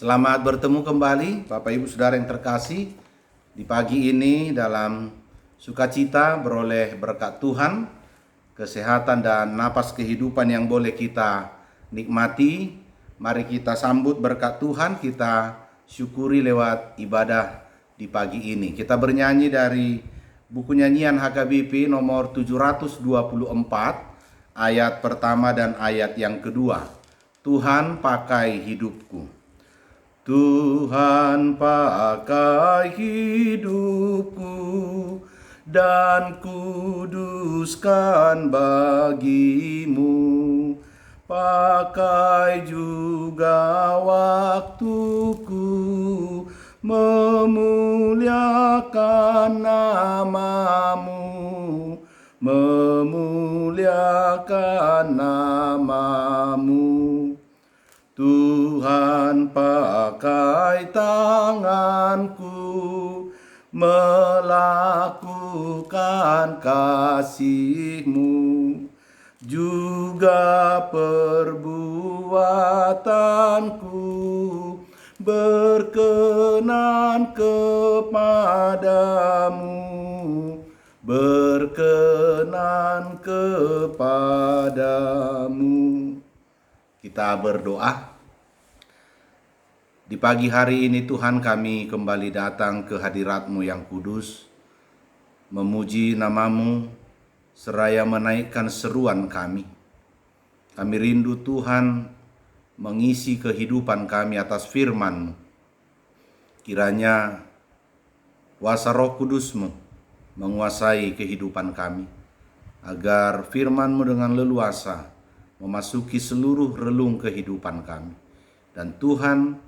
Selamat bertemu kembali Bapak Ibu Saudara yang terkasih. Di pagi ini dalam sukacita beroleh berkat Tuhan, kesehatan dan napas kehidupan yang boleh kita nikmati. Mari kita sambut berkat Tuhan, kita syukuri lewat ibadah di pagi ini. Kita bernyanyi dari buku nyanyian HKBP nomor 724, ayat pertama dan ayat yang kedua. Tuhan pakai hidupku. Tuhan pakai hidupku dan kuduskan bagimu. Pakai juga waktuku memuliakan namamu, memuliakan namamu. Tuhan pakai tanganku melakukan kasih-Mu, juga perbuatanku berkenan kepadamu, berkenan kepadamu. Kita berdoa. Di pagi hari ini Tuhan, kami kembali datang ke hadirat-Mu yang kudus, memuji nama-Mu seraya menaikkan seruan kami. Kami rindu Tuhan mengisi kehidupan kami atas firman-Mu. Kiranya kuasa Roh Kudus-Mu menguasai kehidupan kami, agar firman-Mu dengan leluasa memasuki seluruh relung kehidupan kami. Dan Tuhan,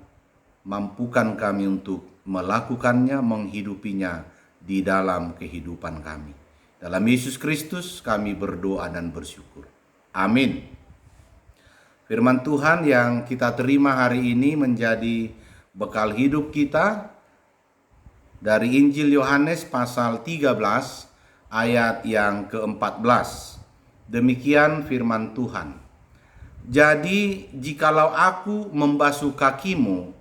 mampukan kami untuk melakukannya, menghidupinya di dalam kehidupan kami. Dalam Yesus Kristus kami berdoa dan bersyukur. Amin. Firman Tuhan yang kita terima hari ini menjadi bekal hidup kita dari Injil Yohanes pasal 13 ayat yang ke-14. Demikian firman Tuhan. Jadi jikalau aku membasuh kakimu,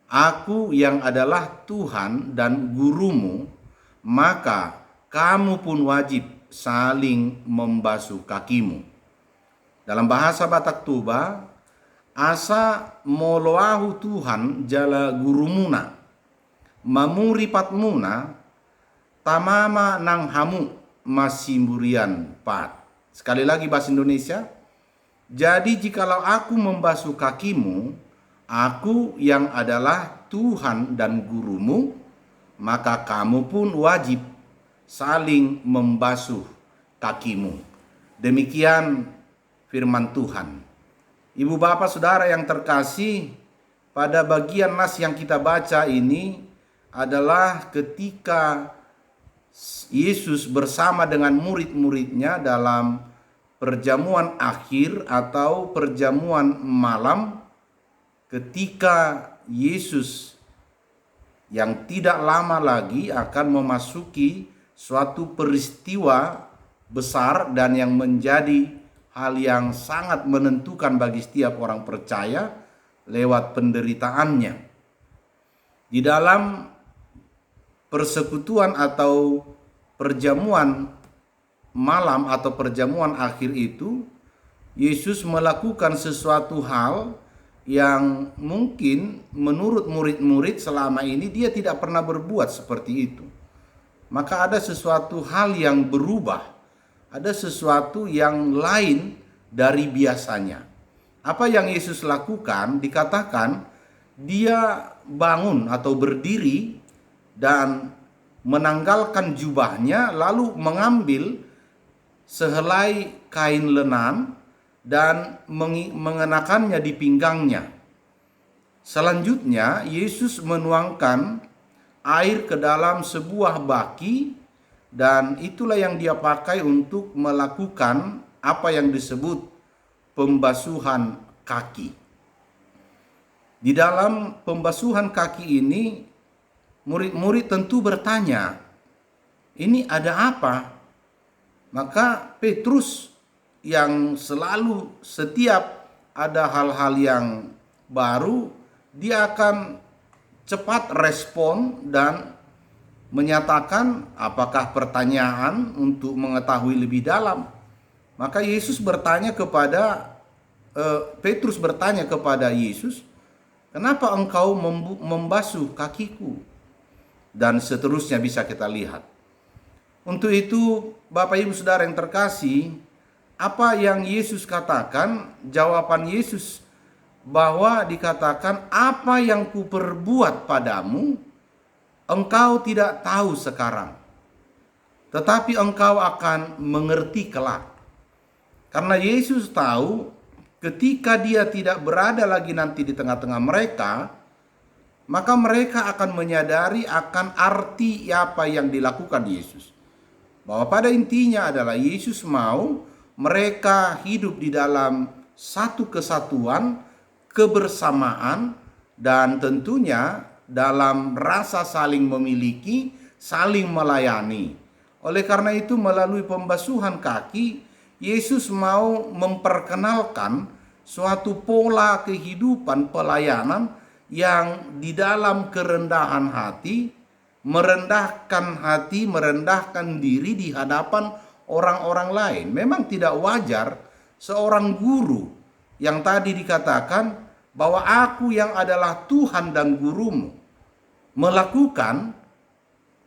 aku yang adalah Tuhan dan gurumu, maka kamu pun wajib saling membasuh kakimu. Dalam bahasa Batak Tuba, asa moloahu Tuhan jala gurumuna, mamuripatmuna, tamama nang hamu masimburian pat. Sekali lagi bahasa Indonesia. Jadi jikalau aku membasuh kakimu, aku yang adalah Tuhan dan gurumu, maka kamu pun wajib saling membasuh kakimu. Demikian firman Tuhan. Ibu bapak saudara yang terkasih, pada bagian nas yang kita baca ini adalah ketika Yesus bersama dengan murid-muridnya dalam perjamuan akhir atau perjamuan malam, ketika Yesus yang tidak lama lagi akan memasuki suatu peristiwa besar dan yang menjadi hal yang sangat menentukan bagi setiap orang percaya lewat penderitaannya. Di dalam persekutuan atau perjamuan malam atau perjamuan akhir itu, Yesus melakukan sesuatu hal yang mungkin menurut murid-murid selama ini dia tidak pernah berbuat seperti itu. Maka ada sesuatu hal yang berubah, ada sesuatu yang lain dari biasanya. Apa yang Yesus lakukan? Dikatakan dia bangun atau berdiri dan menanggalkan jubahnya, lalu mengambil sehelai kain lenan dan mengenakannya di pinggangnya. Selanjutnya Yesus menuangkan air ke dalam sebuah baki, dan itulah yang dia pakai untuk melakukan apa yang disebut pembasuhan kaki. Di dalam pembasuhan kaki ini, murid-murid tentu bertanya, ini ada apa? Maka Petrus yang selalu setiap ada hal-hal yang baru, dia akan cepat respon dan menyatakan apakah pertanyaan untuk mengetahui lebih dalam. Maka Petrus bertanya kepada Yesus, "Kenapa engkau membasuh kakiku?" Dan seterusnya bisa kita lihat. Untuk itu, Bapak Ibu Saudara yang terkasih, apa yang Yesus katakan, jawaban Yesus bahwa dikatakan, "Apa yang kuperbuat padamu, engkau tidak tahu sekarang, tetapi engkau akan mengerti kelak." Karena Yesus tahu ketika dia tidak berada lagi nanti di tengah-tengah mereka, maka mereka akan menyadari akan arti apa yang dilakukan Yesus. Bahwa pada intinya adalah Yesus mau mereka hidup di dalam satu kesatuan, kebersamaan, dan tentunya dalam rasa saling memiliki, saling melayani. Oleh karena itu, melalui pembasuhan kaki, Yesus mau memperkenalkan suatu pola kehidupan pelayanan yang di dalam kerendahan hati, merendahkan diri di hadapan orang-orang lain. Memang tidak wajar seorang guru yang tadi dikatakan bahwa aku yang adalah Tuhan dan gurumu melakukan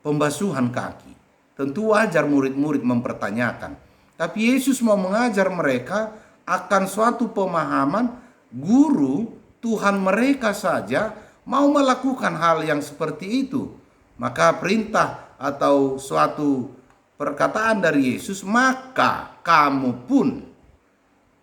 pembasuhan kaki. Tentu wajar murid-murid mempertanyakan. Tapi Yesus mau mengajar mereka akan suatu pemahaman guru Tuhan mereka saja mau melakukan hal yang seperti itu. Maka perintah atau suatu perkataan dari Yesus, "Maka kamu pun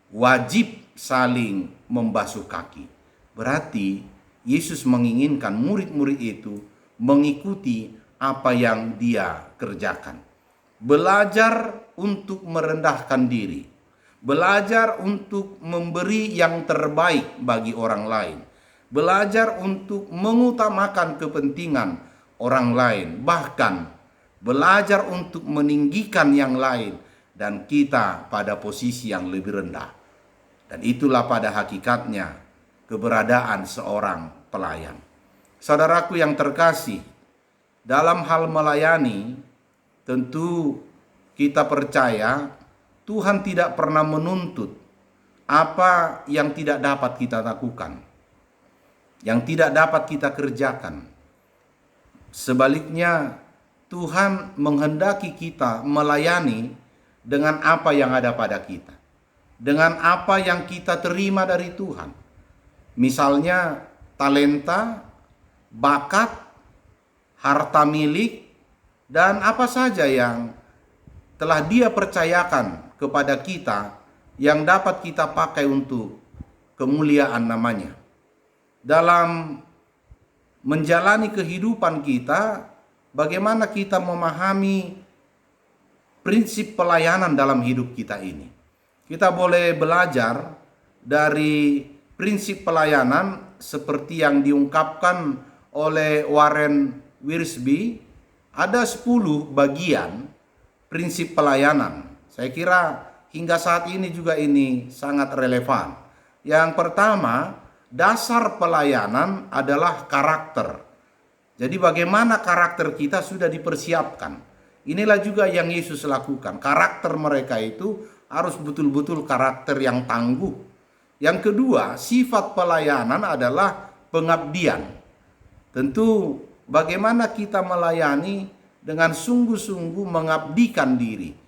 wajib saling membasuh kaki." Berarti Yesus menginginkan murid-murid itu mengikuti apa yang dia kerjakan. Belajar untuk merendahkan diri. Belajar untuk memberi yang terbaik bagi orang lain. Belajar untuk mengutamakan kepentingan orang lain. Bahkan belajar untuk meninggikan yang lain dan kita pada posisi yang lebih rendah. Dan itulah pada hakikatnya keberadaan seorang pelayan. Saudaraku yang terkasih, dalam hal melayani tentu kita percaya Tuhan tidak pernah menuntut apa yang tidak dapat kita lakukan, yang tidak dapat kita kerjakan. Sebaliknya, Tuhan menghendaki kita melayani dengan apa yang ada pada kita, dengan apa yang kita terima dari Tuhan. Misalnya talenta, bakat, harta milik, dan apa saja yang telah Dia percayakan kepada kita yang dapat kita pakai untuk kemuliaan namanya. Dalam menjalani kehidupan kita, bagaimana kita memahami prinsip pelayanan dalam hidup kita ini. Kita boleh belajar dari prinsip pelayanan seperti yang diungkapkan oleh Warren Wiersbe. Ada 10 bagian prinsip pelayanan. Saya kira hingga saat ini juga ini sangat relevan. Yang pertama, dasar pelayanan adalah karakter. Jadi bagaimana karakter kita sudah dipersiapkan. Inilah juga yang Yesus lakukan. Karakter mereka itu harus betul-betul karakter yang tangguh. Yang kedua, sifat pelayanan adalah pengabdian. Tentu bagaimana kita melayani dengan sungguh-sungguh mengabdikan diri.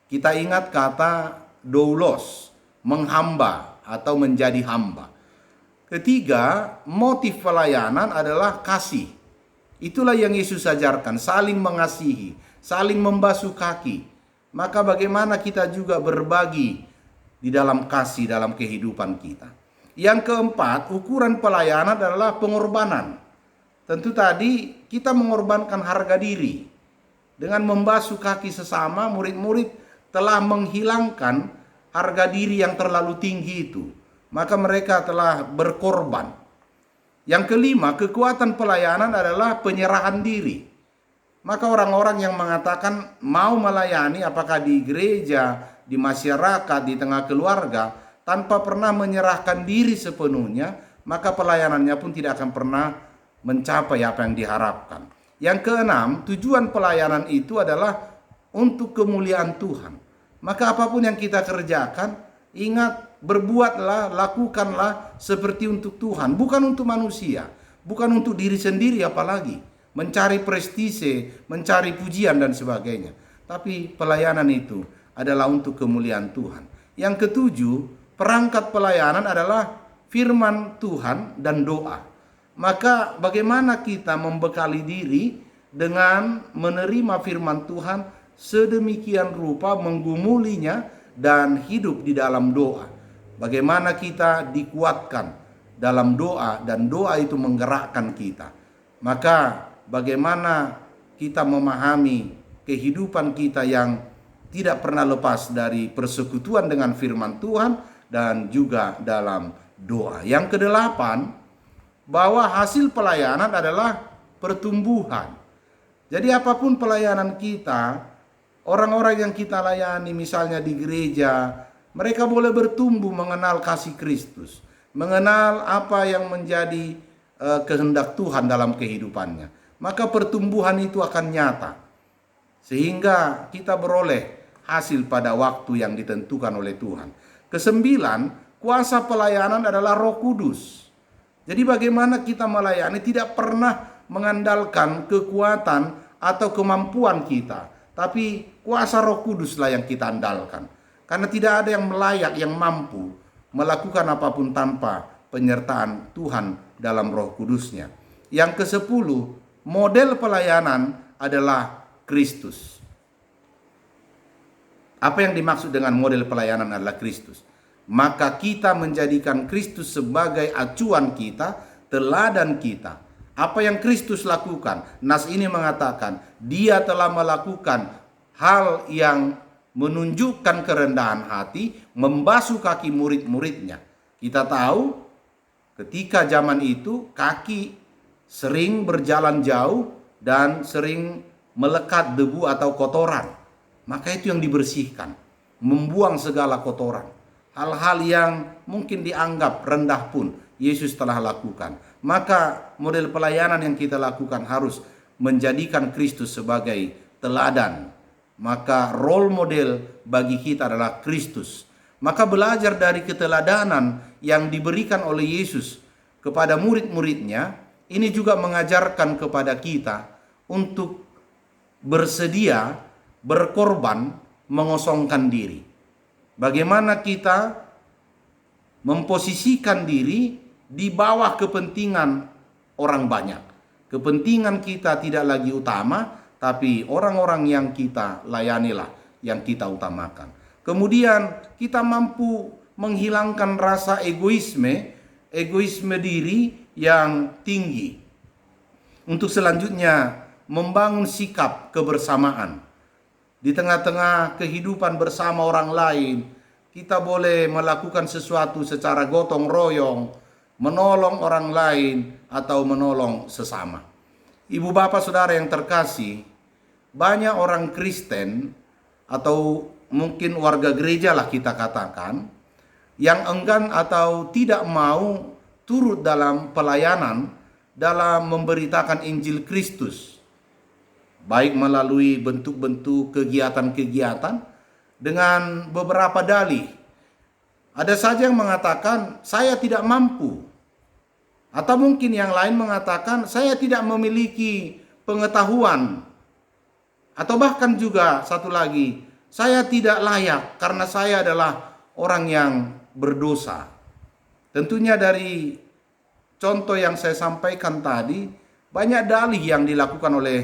Kita ingat kata doulos, menghamba atau menjadi hamba. Ketiga, motif pelayanan adalah kasih. Itulah yang Yesus ajarkan, saling mengasihi, saling membasuh kaki. Maka bagaimana kita juga berbagi di dalam kasih dalam kehidupan kita. Yang keempat, ukuran pelayanan adalah pengorbanan. Tentu tadi kita mengorbankan harga diri. Dengan membasuh kaki sesama, murid-murid telah menghilangkan harga diri yang terlalu tinggi itu. Maka mereka telah berkorban. Yang kelima, kekuatan pelayanan adalah penyerahan diri. Maka orang-orang yang mengatakan mau melayani apakah di gereja, di masyarakat, di tengah keluarga, tanpa pernah menyerahkan diri sepenuhnya, maka pelayanannya pun tidak akan pernah mencapai apa yang diharapkan. Yang keenam, tujuan pelayanan itu adalah untuk kemuliaan Tuhan. Maka apapun yang kita kerjakan, ingat, berbuatlah, lakukanlah seperti untuk Tuhan, bukan untuk manusia, bukan untuk diri sendiri apalagi mencari prestise, mencari pujian dan sebagainya. Tapi pelayanan itu adalah untuk kemuliaan Tuhan. Yang ketujuh, perangkat pelayanan adalah firman Tuhan dan doa. Maka bagaimana kita membekali diri dengan menerima firman Tuhan sedemikian rupa, menggumulinya dan hidup di dalam doa. Bagaimana kita dikuatkan dalam doa dan doa itu menggerakkan kita. Maka bagaimana kita memahami kehidupan kita yang tidak pernah lepas dari persekutuan dengan firman Tuhan dan juga dalam doa. Yang kedelapan, bahwa hasil pelayanan adalah pertumbuhan. Jadi apapun pelayanan kita, orang-orang yang kita layani misalnya di gereja, mereka boleh bertumbuh mengenal kasih Kristus, mengenal apa yang menjadi kehendak Tuhan dalam kehidupannya. Maka pertumbuhan itu akan nyata, sehingga kita beroleh hasil pada waktu yang ditentukan oleh Tuhan. Kesembilan, kuasa pelayanan adalah Roh Kudus. Jadi bagaimana kita melayani tidak pernah mengandalkan kekuatan atau kemampuan kita, tapi kuasa Roh Kuduslah yang kita andalkan. Karena tidak ada yang layak, yang mampu melakukan apapun tanpa penyertaan Tuhan dalam Roh Kudusnya. Yang kesepuluh, model pelayanan adalah Kristus. Apa yang dimaksud dengan model pelayanan adalah Kristus? Maka kita menjadikan Kristus sebagai acuan kita, teladan kita. Apa yang Kristus lakukan? Nas ini mengatakan, dia telah melakukan hal yang menunjukkan kerendahan hati, membasuh kaki murid-muridnya. Kita tahu ketika zaman itu kaki sering berjalan jauh dan sering melekat debu atau kotoran. Maka itu yang dibersihkan, membuang segala kotoran. Hal-hal yang mungkin dianggap rendah pun Yesus telah lakukan. Maka model pelayanan yang kita lakukan harus menjadikan Kristus sebagai teladan. Maka role model bagi kita adalah Kristus. Maka belajar dari keteladanan yang diberikan oleh Yesus kepada murid-muridnya, ini juga mengajarkan kepada kita untuk bersedia berkorban, mengosongkan diri. Bagaimana kita memposisikan diri di bawah kepentingan orang banyak. Kepentingan kita tidak lagi utama, tapi orang-orang yang kita layanilah yang kita utamakan. Kemudian kita mampu menghilangkan rasa egoisme diri yang tinggi. Untuk selanjutnya membangun sikap kebersamaan. Di tengah-tengah kehidupan bersama orang lain, kita boleh melakukan sesuatu secara gotong royong, menolong orang lain atau menolong sesama. Ibu bapak saudara yang terkasih, banyak orang Kristen atau mungkin warga gereja lah kita katakan, yang enggan atau tidak mau turut dalam pelayanan dalam memberitakan Injil Kristus, baik melalui bentuk-bentuk kegiatan-kegiatan dengan beberapa dalih. Ada saja yang mengatakan saya tidak mampu, atau mungkin yang lain mengatakan saya tidak memiliki pengetahuan, atau bahkan juga satu lagi, saya tidak layak karena saya adalah orang yang berdosa. Tentunya dari contoh yang saya sampaikan tadi, banyak dalih yang dilakukan oleh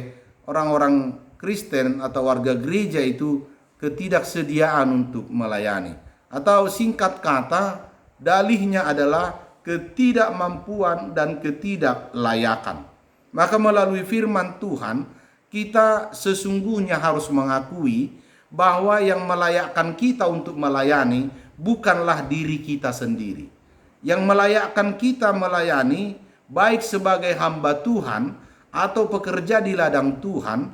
orang-orang Kristen atau warga gereja itu ketidaksediaan untuk melayani. Atau singkat kata, dalihnya adalah ketidakmampuan dan ketidaklayakan. Maka melalui firman Tuhan, kita sesungguhnya harus mengakui bahwa yang melayakkan kita untuk melayani bukanlah diri kita sendiri. Yang melayakkan kita melayani, baik sebagai hamba Tuhan atau pekerja di ladang Tuhan,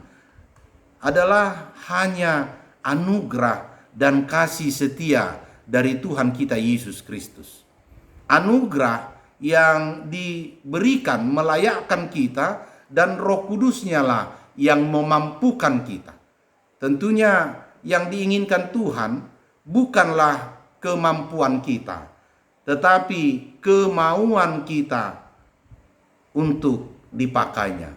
adalah hanya anugerah dan kasih setia dari Tuhan kita Yesus Kristus. Anugerah yang diberikan melayakkan kita, dan Roh Kudusnya lah yang memampukan kita. Tentunya yang diinginkan Tuhan bukanlah kemampuan kita, tetapi kemauan kita untuk dipakainya.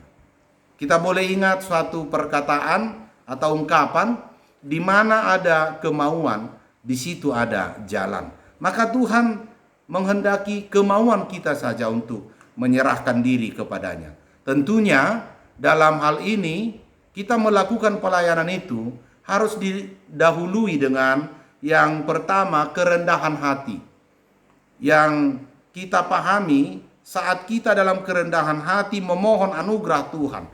Kita boleh ingat suatu perkataan atau ungkapan, di mana ada kemauan, di situ ada jalan. Maka Tuhan menghendaki kemauan kita saja untuk menyerahkan diri kepadanya. Tentunya dalam hal ini kita melakukan pelayanan itu harus didahului dengan yang pertama, kerendahan hati. Yang kita pahami, saat kita dalam kerendahan hati memohon anugerah Tuhan,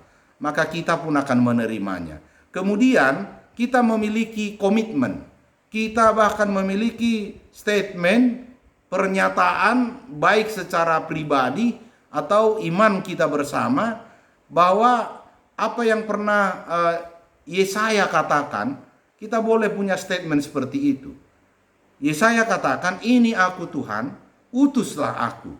maka kita pun akan menerimanya. Kemudian kita memiliki komitmen. Kita bahkan memiliki statement, pernyataan baik secara pribadi atau iman kita bersama, bahwa apa yang pernah Yesaya katakan, kita boleh punya statement seperti itu. Yesaya katakan, "Ini aku Tuhan, utuslah aku."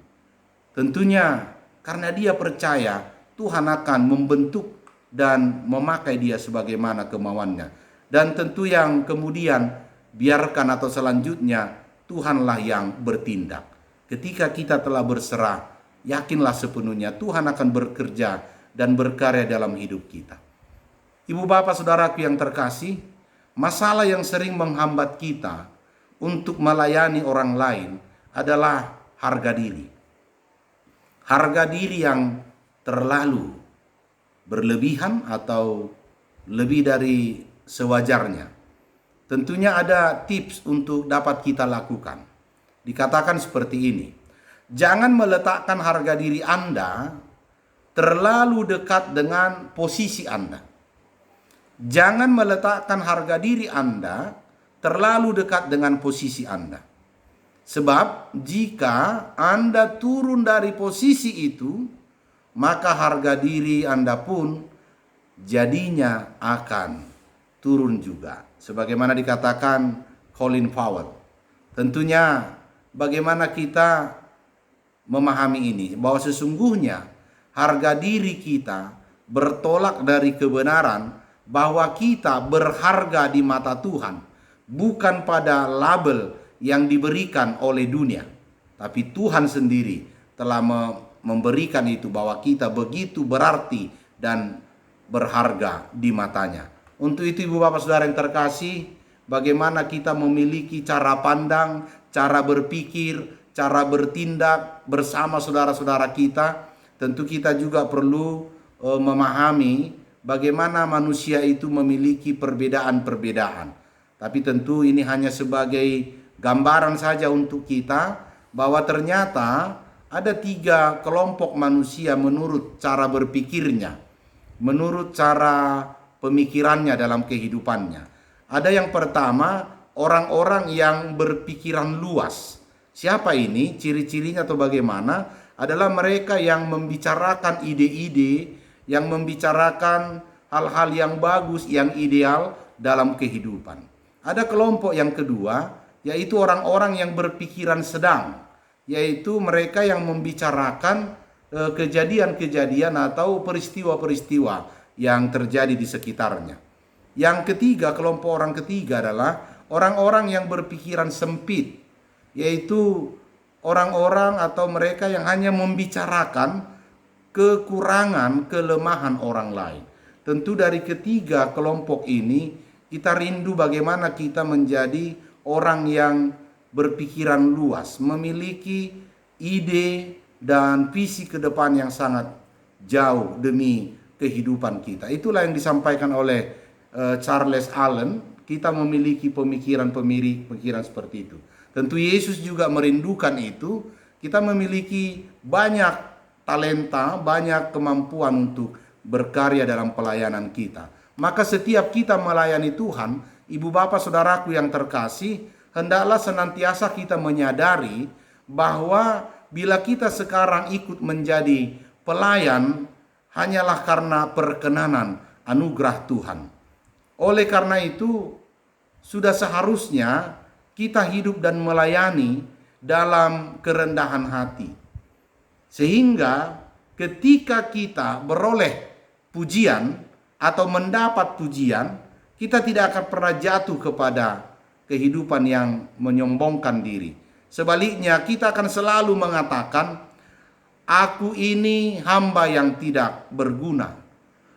Tentunya karena dia percaya Tuhan akan membentuk dan memakai dia sebagaimana kemauannya. Dan tentu yang kemudian biarkan atau selanjutnya Tuhanlah yang bertindak. Ketika kita telah berserah, yakinlah sepenuhnya Tuhan akan bekerja dan berkarya dalam hidup kita. Ibu bapak saudaraku yang terkasih, masalah yang sering menghambat kita untuk melayani orang lain adalah harga diri. Harga diri yang terlalu berlebihan atau lebih dari sewajarnya. Tentunya ada tips untuk dapat kita lakukan. Dikatakan seperti ini, jangan meletakkan harga diri Anda terlalu dekat dengan posisi Anda. Jangan meletakkan harga diri Anda terlalu dekat dengan posisi Anda. Sebab jika Anda turun dari posisi itu, maka harga diri Anda pun jadinya akan turun juga. Sebagaimana dikatakan Colin Powell. Tentunya bagaimana kita memahami ini, bahwa sesungguhnya harga diri kita bertolak dari kebenaran bahwa kita berharga di mata Tuhan, bukan pada label yang diberikan oleh dunia, tapi Tuhan sendiri telah memberikan itu, bahwa kita begitu berarti dan berharga di matanya. Untuk itu ibu bapak saudara yang terkasih, bagaimana kita memiliki cara pandang, cara berpikir, cara bertindak bersama saudara-saudara kita. Tentu kita juga perlu memahami bagaimana manusia itu memiliki perbedaan-perbedaan. Tapi tentu ini hanya sebagai gambaran saja untuk kita, bahwa ternyata ada 3 kelompok manusia menurut cara berpikirnya, menurut cara pemikirannya dalam kehidupannya. Ada yang pertama, orang-orang yang berpikiran luas. Siapa ini? Ciri-cirinya atau bagaimana? Adalah mereka yang membicarakan ide-ide, yang membicarakan hal-hal yang bagus, yang ideal dalam kehidupan. Ada kelompok yang kedua, yaitu orang-orang yang berpikiran sedang, yaitu mereka yang membicarakan kejadian-kejadian atau peristiwa-peristiwa yang terjadi di sekitarnya. Yang ketiga, kelompok orang ketiga adalah orang-orang yang berpikiran sempit, yaitu orang-orang atau mereka yang hanya membicarakan kekurangan, kelemahan orang lain. Tentu dari ketiga kelompok ini kita rindu bagaimana kita menjadi orang yang berpikiran luas, memiliki ide dan visi ke depan yang sangat jauh demi kehidupan kita. Itulah yang disampaikan oleh Charles Allen. Kita memiliki pemikiran seperti itu. Tentu Yesus juga merindukan itu. Kita memiliki banyak talenta, banyak kemampuan untuk berkarya dalam pelayanan kita. Maka setiap kita melayani Tuhan, ibu bapak saudaraku yang terkasih, hendaklah senantiasa kita menyadari bahwa bila kita sekarang ikut menjadi pelayan, hanyalah karena perkenanan anugerah Tuhan. Oleh karena itu, sudah seharusnya kita hidup dan melayani dalam kerendahan hati. Sehingga ketika kita beroleh pujian atau mendapat pujian, kita tidak akan pernah jatuh kepada kehidupan yang menyombongkan diri. Sebaliknya, kita akan selalu mengatakan, aku ini hamba yang tidak berguna.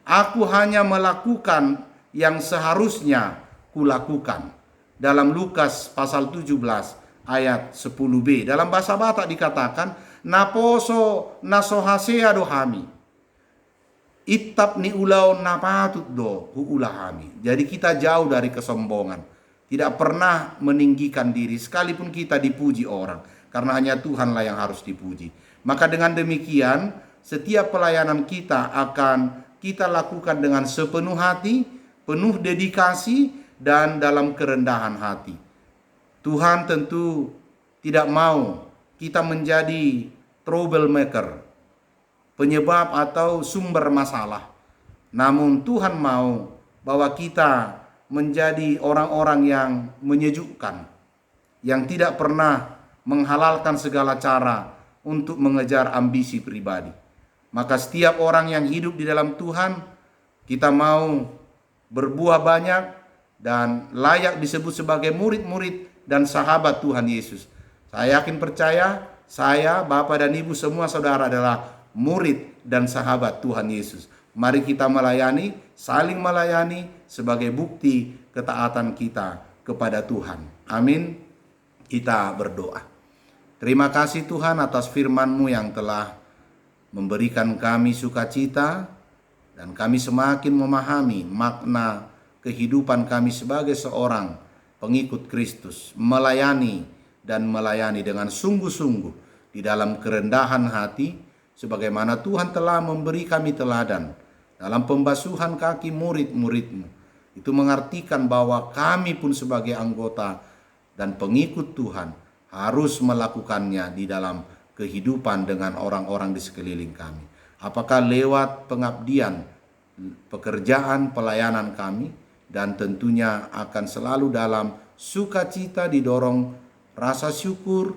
Aku hanya melakukan yang seharusnya kulakukan. Dalam Lukas pasal 17 ayat 10b. Dalam bahasa Batak dikatakan, naposo nasohasea dohami. Itap ni ulau napatut do huulahami. Jadi kita jauh dari kesombongan. Tidak pernah meninggikan diri sekalipun kita dipuji orang. Karena hanya Tuhanlah yang harus dipuji. Maka dengan demikian setiap pelayanan kita akan kita lakukan dengan sepenuh hati, penuh dedikasi dan dalam kerendahan hati. Tuhan tentu tidak mau kita menjadi troublemaker, penyebab atau sumber masalah. Namun Tuhan mau bahwa kita menjadi orang-orang yang menyejukkan, yang tidak pernah menghalalkan segala cara untuk mengejar ambisi pribadi. Maka setiap orang yang hidup di dalam Tuhan, kita mau berbuah banyak dan layak disebut sebagai murid-murid dan sahabat Tuhan Yesus. Saya yakin percaya, saya, Bapak dan Ibu semua saudara adalah murid dan sahabat Tuhan Yesus. Mari kita melayani, saling melayani sebagai bukti ketaatan kita kepada Tuhan. Amin. Kita berdoa. Terima kasih Tuhan atas firman-Mu yang telah memberikan kami sukacita dan kami semakin memahami makna kehidupan kami sebagai seorang pengikut Kristus, melayani dan melayani dengan sungguh-sungguh di dalam kerendahan hati, sebagaimana Tuhan telah memberi kami teladan dalam pembasuhan kaki murid-murid-Mu. Itu mengartikan bahwa kami pun sebagai anggota dan pengikut Tuhan harus melakukannya di dalam kehidupan dengan orang-orang di sekeliling kami. Apakah lewat pengabdian, pekerjaan, pelayanan kami, dan tentunya akan selalu dalam sukacita didorong rasa syukur,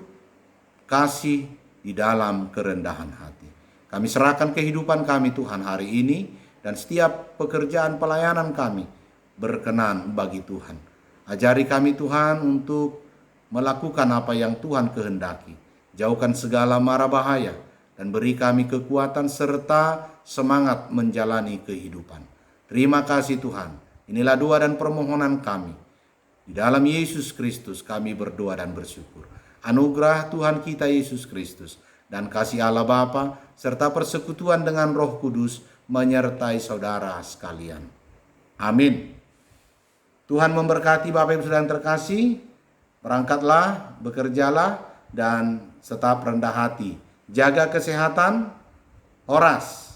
kasih di dalam kerendahan hati. Kami serahkan kehidupan kami Tuhan hari ini dan setiap pekerjaan pelayanan kami berkenan bagi Tuhan. Ajari kami Tuhan untuk melakukan apa yang Tuhan kehendaki. Jauhkan segala mara bahaya dan beri kami kekuatan serta semangat menjalani kehidupan. Terima kasih Tuhan. Inilah doa dan permohonan kami. Di dalam Yesus Kristus kami berdoa dan bersyukur. Anugerah Tuhan kita Yesus Kristus dan kasih Allah Bapa serta persekutuan dengan Roh Kudus menyertai saudara sekalian. Amin. Tuhan memberkati Bapak Ibu Saudara yang terkasih. Berangkatlah, bekerjalah, dan tetap rendah hati. Jaga kesehatan, horas.